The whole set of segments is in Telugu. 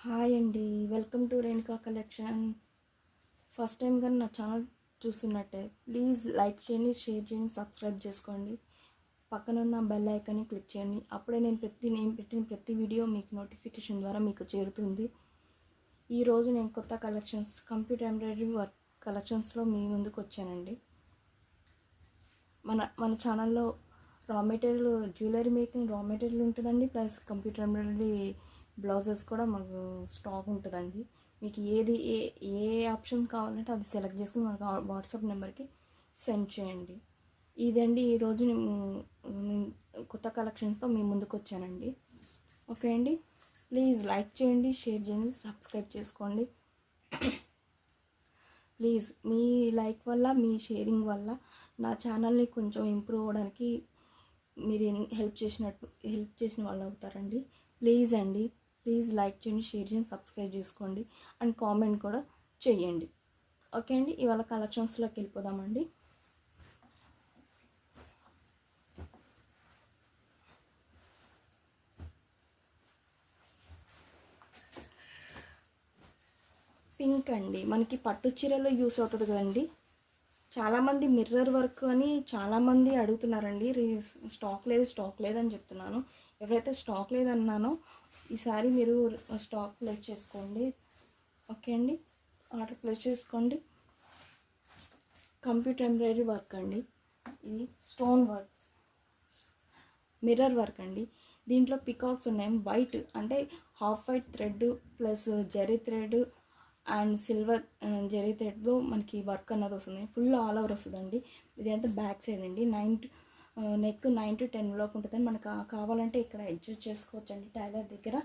హాయ్ అండి, welcome to Renuka collection. First time కానీ నా ఛానల్ చూస్తున్నట్టే ప్లీజ్ లైక్ చేయండి, షేర్ చేయండి, సబ్స్క్రైబ్ చేసుకోండి. పక్కన ఉన్న బెల్ ఐకాన్ని క్లిక్ చేయండి. అప్పుడే నేను పెట్టిన ప్రతి వీడియో మీకు నోటిఫికేషన్ ద్వారా మీకు చేరుతుంది. ఈరోజు నేను కొత్త కలెక్షన్స్ కంప్యూటర్ ఎంబ్రాయిడరీ వర్క్ కలెక్షన్స్లో మీ ముందుకు వచ్చానండి. మన ఛానల్లో raw material jewellery making raw material ఉంటుందండి, ప్లస్ కంప్యూటర్ ఎంబ్రాయిడరీ బ్లౌజెస్ కూడా మాకు స్టాక్ ఉంటుందండి. మీకు ఏ ఆప్షన్ కావాలంటే అది సెలెక్ట్ చేసుకుని మనకు వాట్సాప్ నెంబర్కి సెండ్ చేయండి. ఇదండి ఈరోజు నేను కొత్త కలెక్షన్స్తో మీ ముందుకు వచ్చానండి. ఓకే అండి, ప్లీజ్ లైక్ చేయండి, షేర్ చేయండి, సబ్స్క్రైబ్ చేసుకోండి. ప్లీజ్ మీ లైక్ వల్ల, మీ షేరింగ్ వల్ల నా ఛానల్ని కొంచెం ఇంప్రూవ్ అవ్వడానికి మీరు హెల్ప్ చేసిన వాళ్ళు అవుతారండి. ప్లీజ్ అండి, ప్లీజ్ లైక్ చేయండి, షేర్ చేయండి, సబ్స్క్రైబ్ చేసుకోండి అండ్ కామెంట్ కూడా చేయండి. ఓకే అండి, ఇవాళ కలెక్షన్స్లోకి వెళ్ళిపోదామండి. పింక్ అండి, మనకి పట్టు చీరలో యూస్ అవుతుంది కదండి. చాలామంది మిర్రర్ వర్క్ అని చాలామంది అడుగుతున్నారండి. స్టాక్ లేదని చెప్తున్నాను. ఎవరైతే స్టాక్ లేదన్నానో ఈసారి మీరు స్టాక్ ప్లేస్ చేసుకోండి. ఓకే అండి, ఆర్డర్ ప్లేస్ చేసుకోండి. కంప్యూటర్ ఎంబ్రాయిడరీ వర్క్ అండి, ఇది స్టోన్ వర్క్, మిర్రర్ వర్క్ అండి. దీంట్లో పికాక్స్ ఉన్నాయి. వైట్ అంటే half white thread plus zari thread and silver zari థ్రెడ్తో మనకి వర్క్ అన్నది వస్తుంది. ఫుల్ ఆల్ ఓవర్ వస్తుందండి. ఇది అంతా బ్యాక్ సైడ్ అండి. నెక్ 9 to 10 లోపు ఉంటుందని మనకు కావాలంటే ఇక్కడ అడ్జస్ట్ చేసుకోవచ్చండి టైలర్ దగ్గర.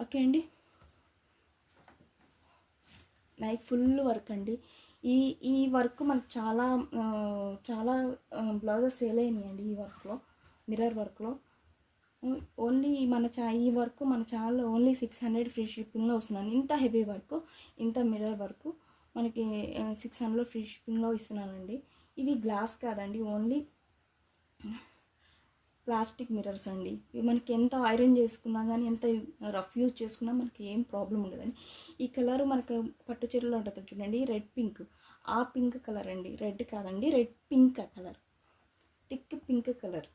ఓకే అండి, నైక్ ఫుల్ వర్క్ అండి. ఈ వర్క్ మనకు చాలా బ్లౌజెస్ సేల్ అయినాయండి. ఈ వర్క్లో, మిర్రర్ వర్క్లో ఓన్లీ ఈ వర్క్ మన ఛానల్లో ఓన్లీ 600 ఫ్రీ షిప్పింగ్లో వస్తున్నాను. ఇంత హెవీ వర్క్, ఇంత మిర్రర్ వర్క్ మనకి 600 ఫ్రీ షిప్పింగ్లో ఇస్తున్నానండి. ఇవి గ్లాస్ కాదండి, ఓన్లీ ప్లాస్టిక్ మిర్రర్స్ అండి. ఇవి మనకి ఎంత ఐరన్ చేసుకున్నా కానీ, ఎంత రఫ్ యూజ్ చేసుకున్నా మనకి ఏం ప్రాబ్లం ఉండదండి. ఈ కలర్ మనకు పట్టు చీరలో ఉంటుంది చూడండి, రెడ్ పింక్. ఆ పింక్ కలర్ అండి, రెడ్ కాదండి, red pink colour, thick pink colour.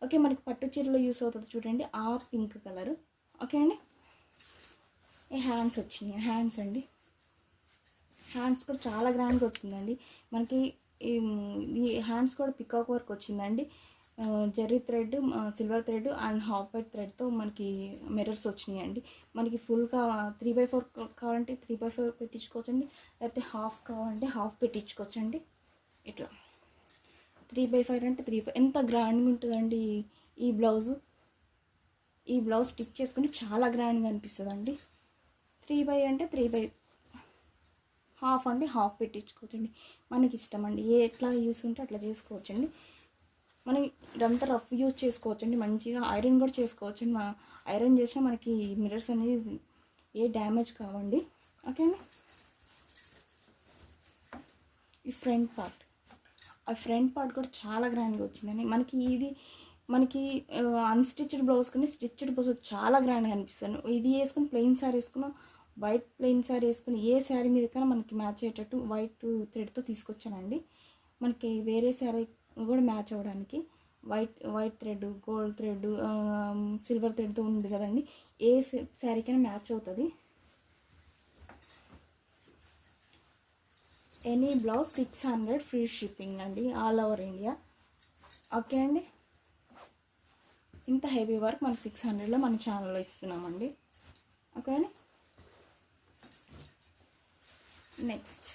Okay, మనకి పట్టు చీరలో యూస్ అవుతుంది చూడండి, ఆ పింక్ కలర్. ఓకే అండి, ఈ హ్యాండ్స్ వచ్చినాయి. హ్యాండ్స్ అండి, హ్యాండ్స్ కూడా చాలా గ్రాండ్గా వచ్చిందండి. మనకి ఈ హ్యాండ్స్ కూడా పికాక్ వర్క్ వచ్చిందండి. Zari thread, silver thread and half white థ్రెడ్తో మనకి మిర్రర్స్ వచ్చినాయండి. మనకి ఫుల్గా 3/4 కావాలంటే 3/4 పెట్టించుకోవచ్చండి, లేకపోతే హాఫ్ కావాలంటే హాఫ్ పెట్టించుకోవచ్చండి. ఇట్లా 3/5 అంటే 3/5. ఎంత గ్రాండ్గా ఉంటుందండి ఈ బ్లౌజ్ స్టిచ్ చేసుకుని చాలా గ్రాండ్గా అనిపిస్తుందండి. 3/5 అంటే 3/5, హాఫ్ అంటే హాఫ్ పెట్టించుకోవచ్చండి. మనకి ఇష్టం అండి, ఎట్లా యూస్ ఉంటే అట్లా చేసుకోవచ్చండి. మనం ఇదంతా రఫ్ యూజ్ చేసుకోవచ్చండి. మంచిగా ఐరన్ కూడా చేసుకోవచ్చండి. ఐరన్ చేసినా మనకి మిర్రర్స్ అనేది ఏ డ్యామేజ్ కావండి. ఓకే అండి, ఈ ఫ్రంట్ పార్ట్ కూడా చాలా గ్రాండ్గా వచ్చిందండి. మనకి అన్స్టిచ్డ్ బ్లౌజ్ కానీ స్టిచ్డ్ బ్లౌజ్ చాలా గ్రాండ్గా అనిపిస్తుంది. ఇది వేసుకుని ప్లెయిన్ శారీ వేసుకున్నాం, వైట్ ప్లెయిన్ శారీ వేసుకుని ఏ శారీ మీద కన్నా మనకి మ్యాచ్ అయ్యేటట్టు వైట్ థ్రెడ్తో తీసుకొచ్చానండి. మనకి వేరే శారీ కూడా మ్యాచ్ అవ్వడానికి white thread, gold thread, silver థ్రెడ్తో ఉంది కదండి, ఏ శారీకైనా మ్యాచ్ అవుతుంది. ఎనీ బ్లౌజ్ 600 ఫ్రీ షిప్పింగ్ అండి, ఆల్ ఓవర్ ఇండియా. ఓకే అండి, ఇంత హెవీ వర్క్ మన 600లో మన ఛానల్లో ఇస్తున్నామండి. ఓకే అండి, నెక్స్ట్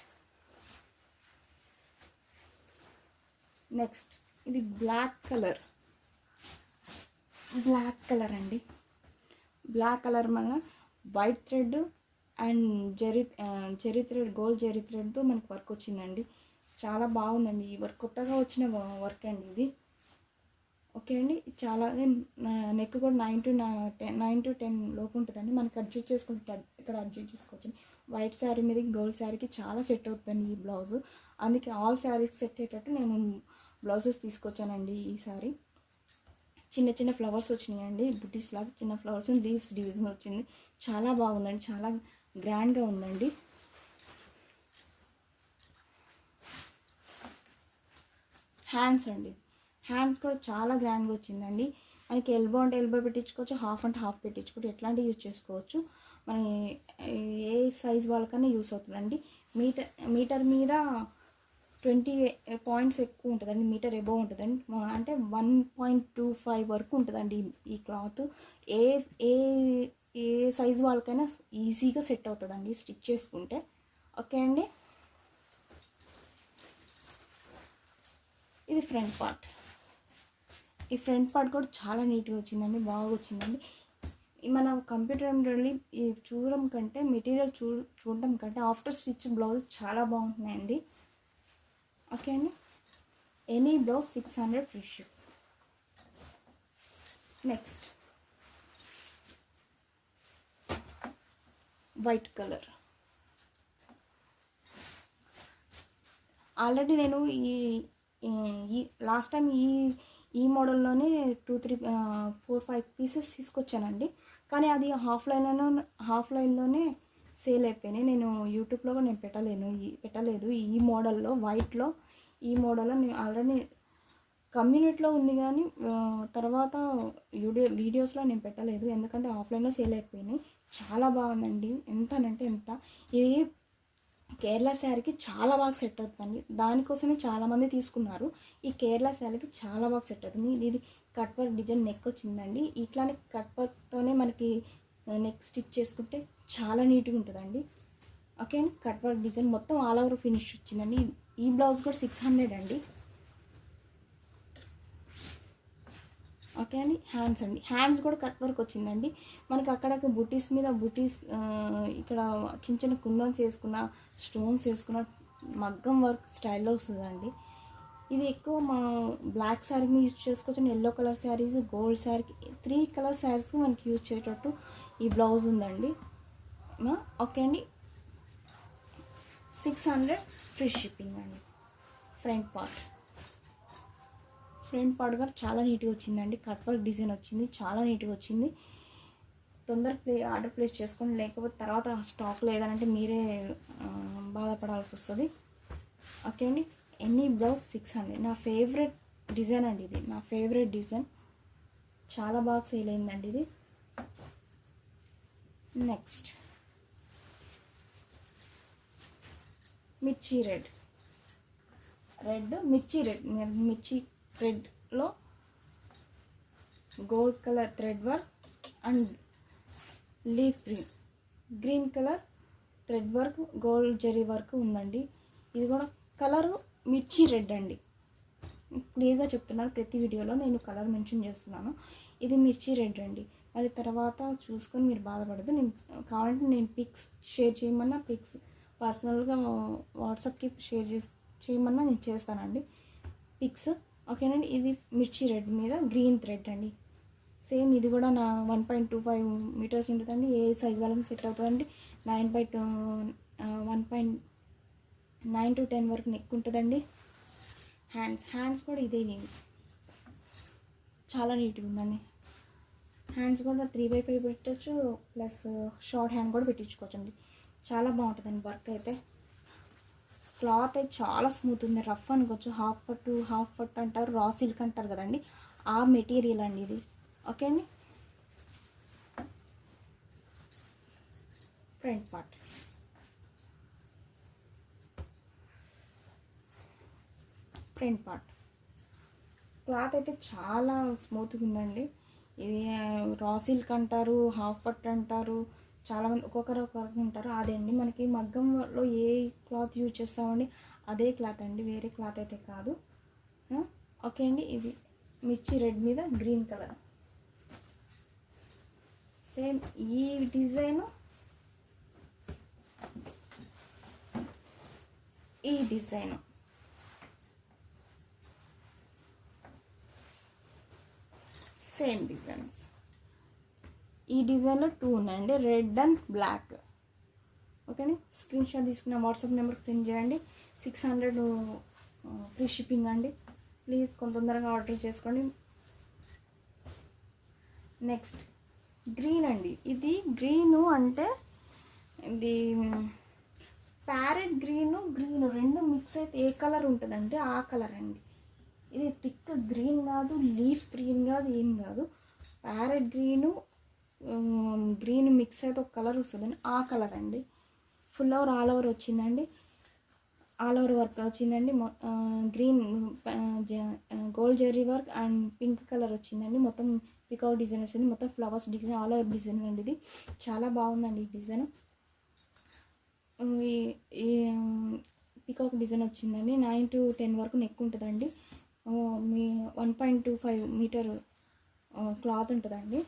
ఇది బ్లాక్ కలర్ అండి. బ్లాక్ కలర్ మన white thread and zari thread, gold zari థ్రెడ్తో మనకి వర్క్ వచ్చిందండి. చాలా బాగుందండి ఈ వర్క్, కొత్తగా వచ్చిన వర్క్ అండి ఇది. ఓకే అండి, చాలా నెక్ కూడా 9 to 10 లోపు ఉంటుందండి. మనకి అడ్జస్ట్ చేసుకుంటే ఇక్కడ అడ్జస్ట్ చేసుకోవచ్చు. వైట్ శారీ మీద గోల్డ్ శారీకి చాలా సెట్ అవుతుందండి ఈ బ్లౌజ్. అందుకే ఆల్ శారీస్ సెట్ అయ్యేటట్టు నేను బ్లౌజెస్ తీసుకొచ్చానండి ఈసారి. చిన్న చిన్న ఫ్లవర్స్ వచ్చినాయండి, బుటీస్ లాగా చిన్న ఫ్లవర్స్, లీవ్స్ డివిజన్ వచ్చింది. చాలా బాగుందండి, చాలా గ్రాండ్గా ఉందండి. హ్యాండ్స్ అండి, హ్యాండ్స్ కూడా చాలా గ్రాండ్గా వచ్చిందండి. మనకి ఎల్బో అంటే ఎల్బో పెట్టించుకోవచ్చు, హాఫ్ అంటే హాఫ్ పెట్టించుకోవచ్చు, ఎట్లాంటివి యూజ్ చేసుకోవచ్చు. మన ఏ సైజ్ వాళ్ళకన్నా యూస్ అవుతుందండి. మీటర్ మీద 20 పాయింట్స్ ఎక్కువ ఉంటుందండి, మీటర్ ఎబో ఉంటుందండి. అంటే 1.25 వరకు ఉంటుందండి ఈ క్లాత్. ఏ ఏ ఏ సైజ్ వాళ్ళకైనా ఈజీగా సెట్ అవుతుందండి స్టిచ్ చేసుకుంటే. ఓకే అండి, ఇది ఫ్రంట్ పార్ట్. ఈ ఫ్రంట్ పార్ట్ కూడా చాలా నీట్గా వచ్చిందండి, బాగా వచ్చిందండి. మన కంప్యూటర్ ఎంబ్రాయిడరీ చూడడం కంటే, మెటీరియల్ చూడడం కంటే ఆఫ్టర్ స్టిచ్ బ్లౌజ్ చాలా బాగుంటున్నాయండి. ఓకే అండి, any blouse 600 free ship. Next white colour. Already నేను ఈ లాస్ట్ టైం ఈ మోడల్లోనే 2, 3, 4, 5 పీసెస్ తీసుకొచ్చానండి. కానీ అది హాఫ్ లైన్లోనే సేల్ అయిపోయినాయి. నేను యూట్యూబ్లో కూడా నేను పెట్టలేదు ఈ మోడల్లో, వైట్లో. ఈ మోడల్లో నేను ఆల్రెడీ కమ్యూనిటీలో ఉంది, కానీ తర్వాత వీడియోస్లో నేను పెట్టలేదు, ఎందుకంటే ఆఫ్లైన్లో సేల్ అయిపోయినాయి. చాలా బాగుందండి, ఎంతనంటే ఎంత. ఇది కేరళ శారీకి చాలా బాగా సెట్ అవుతుందండి, దానికోసమే చాలామంది తీసుకున్నారు. ఈ కేరళ శారీకి చాలా బాగా సెట్ అవుతుంది. ఇది కట్ వర్క్ డిజైన్ నెక్ వచ్చిందండి. ఇట్లానే కట్ వర్క్తోనే మనకి నెక్ స్టిచ్ చేసుకుంటే చాలా నీట్గా ఉంటుందండి. ఓకే అండి, కట్ వర్క్ డిజైన్ మొత్తం ఆల్ ఓవర్ ఫినిష్ వచ్చిందండి. ఈ బ్లౌజ్ కూడా 600 అండి. ఓకే అండి, హ్యాండ్స్ అండి, హ్యాండ్స్ కూడా కట్ వర్క్ వచ్చిందండి. మనకి అక్కడక్కడ బుటీస్ మీద ఇక్కడ చిన్న చిన్న కుందన్స్ వేసుకున్న, స్టోన్స్ వేసుకున్న మగ్గం వర్క్ స్టైల్లో వస్తుందండి. ఇది ఎక్కువ మా బ్లాక్ శారీని యూజ్ చేసుకోవచ్చు, ఎల్లో కలర్ శారీస్, గోల్డ్ శారీకి 3 కలర్ శారీస్కి మనకి యూజ్ చేసేటట్టు ఈ బ్లౌజ్ ఉందండి. ఓకే అండి, 600 ఫ్రీ షిప్పింగ్ అండి. ఫ్రంట్ పార్ట్ కూడా చాలా నీట్గా వచ్చిందండి. కట్ వర్క్ డిజైన్ వచ్చింది, చాలా నీట్గా వచ్చింది. ఆర్డర్ ప్లేస్ చేసుకోండి, లేకపోతే తర్వాత స్టాక్ లేదనంటే మీరే బాధపడాల్సి వస్తుంది. ఓకే అండి, ఎనీ బ్లౌజ్ 600. నా ఫేవరెట్ డిజైన్ అండి, ఇది నా ఫేవరెట్ డిజైన్, చాలా బాగా సేల్ అయిందండి ఇది. నెక్స్ట్ మిర్చి మిర్చి రెడ్లో gold colour thread work and leaf green colour thread work, gold zari work ఉందండి. ఇది కూడా కలరు మిర్చి రెడ్ అండి, క్లియర్గా చెప్తున్నాను, ప్రతి వీడియోలో నేను కలర్ మెన్షన్ చేస్తున్నాను. ఇది మిర్చి రెడ్ అండి. మరి తర్వాత చూసుకొని మీరు బాధపడదు. నేను కావాలంటే నేను పిక్స్ షేర్ చేయమన్నా, పిక్స్ పర్సనల్గా వాట్సాప్కి చేయమన్నా నేను చేస్తానండి పిక్స్. ఓకేనండి, ఇది మిర్చి రెడ్ మీద గ్రీన్ థ్రెడ్ అండి. సేమ్ ఇది కూడా నా 1.25 మీటర్స్ ఉంటుందండి. ఏ సైజ్ వాళ్ళకి సెట్ అవుతుందండి. 1.9 to 10 వరకు నెక్ ఉంటుందండి. హ్యాండ్స్ కూడా ఇదే చాలా నీట్గా ఉందండి. హ్యాండ్స్ కూడా 3/5 పెట్టచ్చు, ప్లస్ షార్ట్ హ్యాండ్ కూడా పెట్టించుకోవచ్చు అండి. చాలా బాగుంటుందండి వర్క్ అయితే. క్లాత్ అయితే చాలా స్మూత్ ఉంది, రఫ్ అనుకోవచ్చు. హాఫ్ పట్టు అంటారు, రా సిల్క్ అంటారు కదండి, ఆ మెటీరియల్ అండి ఇది. ఓకే అండి, ఫ్రంట్ పార్ట్ క్లాత్ అయితే చాలా స్మూత్గా ఉందండి. ఇది రా సిల్క్ అంటారు, హాఫ్ పట్టు అంటారు, చాలామంది ఒక్కొక్కరు ఉంటారు. అదే అండి, మనకి మగ్గంలో ఏ క్లాత్ యూజ్ చేస్తామండి అదే క్లాత్ అండి, వేరే క్లాత్ అయితే కాదు. ఓకే అండి, ఇది మిర్చి రెడ్ మీద గ్రీన్ కలర్. సేమ్ ఈ డిజైన్ సేమ్ డిజైన్స్. ఈ డిజైన్లో 2 ఉన్నాయండి, రెడ్ అండ్ బ్లాక్. ఓకే అండి, స్క్రీన్ షాట్ తీసుకున్న వాట్సాప్ నెంబర్కి సెండ్ చేయండి. 600 ఫ్రీ షిప్పింగ్ అండి. ప్లీజ్ కొంత తొందరగా ఆర్డర్ చేసుకోండి. నెక్స్ట్ గ్రీన్ అండి. ఇది గ్రీను అంటే ఇది ప్యారెట్ గ్రీను రెండు మిక్స్ అయితే ఏ కలర్ ఉంటుందంటే ఆ కలర్ అండి. ఇది థిక్ గ్రీన్ కాదు, లీఫ్ గ్రీన్ కాదు, ఏం కాదు. ప్యారెట్ గ్రీన్ మిక్స్ అయితే ఒక కలర్ వస్తుందండి, ఆ కలర్ అండి. ఫుల్ ఓవర్ ఆల్ ఓవర్ వచ్చిందండి, ఆల్ ఓవర్ వర్క్ వచ్చిందండి. Green gold Jerry work and pink colour వచ్చిందండి. మొత్తం పికాక్ డిజైన్ వచ్చింది, మొత్తం flowers design, all over design అండి. ఇది చాలా బాగుందండి ఈ డిజైన్. ఈ పికాక్ డిజైన్ వచ్చిందండి. 9 to 10 వరకు నెక్ ఉంటుందండి. మీ 1.25 మీటర్ క్లాత్ ఉంటుందండి.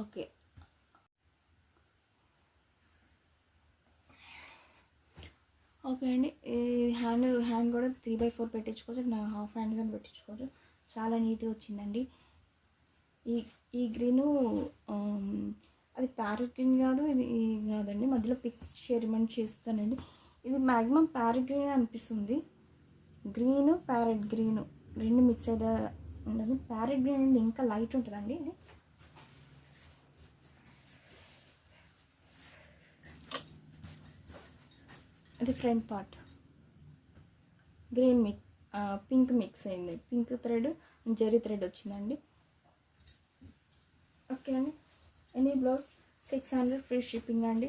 ఓకే ఓకే అండి. ఈ హ్యాండ్ కూడా 3/4 పెట్టించుకోవచ్చు, హాఫ్ హ్యాండ్ కానీ పెట్టించుకోవచ్చు. చాలా నీట్గా వచ్చిందండి. ఈ గ్రీను అది ప్యారెట్ గ్రీన్ కాదు, ఇది కాదండి, మధ్యలో పిక్స్ షేర్మెంట్ చేస్తానండి. ఇది మ్యాక్సిమం ప్యారెట్ గ్రీన్ అనిపిస్తుంది. గ్రీను ప్యారెట్ గ్రీను రెండు మిక్స్ అయితే ఉండదు. ప్యారెట్ గ్రీన్ అండి ఇంకా లైట్ ఉంటుందండి. ఇది front part green pink mix అయింది. పింక్ థ్రెడ్, జెరీ థ్రెడ్ వచ్చిందండి. ఓకే అండి. ఎనీ బ్లౌజ్ 600 ఫ్రీ షిప్పింగ్ అండి.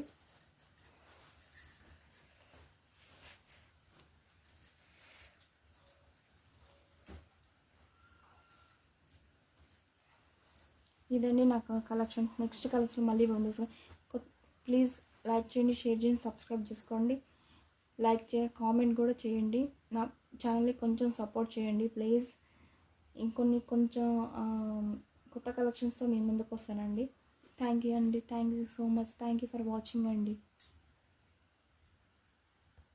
ఇదండి నాకు కలెక్షన్. నెక్స్ట్ కలెక్షన్ మళ్ళీ పొందేసాం. ప్లీజ్ లైక్ చేయండి, షేర్ చేయండి, సబ్స్క్రైబ్ చేసుకోండి. లైక్ చేయండి, కామెంట్ కూడా చేయండి. నా ఛానల్ని కొంచెం సపోర్ట్ చేయండి ప్లీజ్. ఇంకొన్ని కొంచెం కొత్త కలెక్షన్స్తో మీ ముందుకు వస్తానండి. థ్యాంక్ యూ అండి. Thank you so much. Thank you for watching అండి.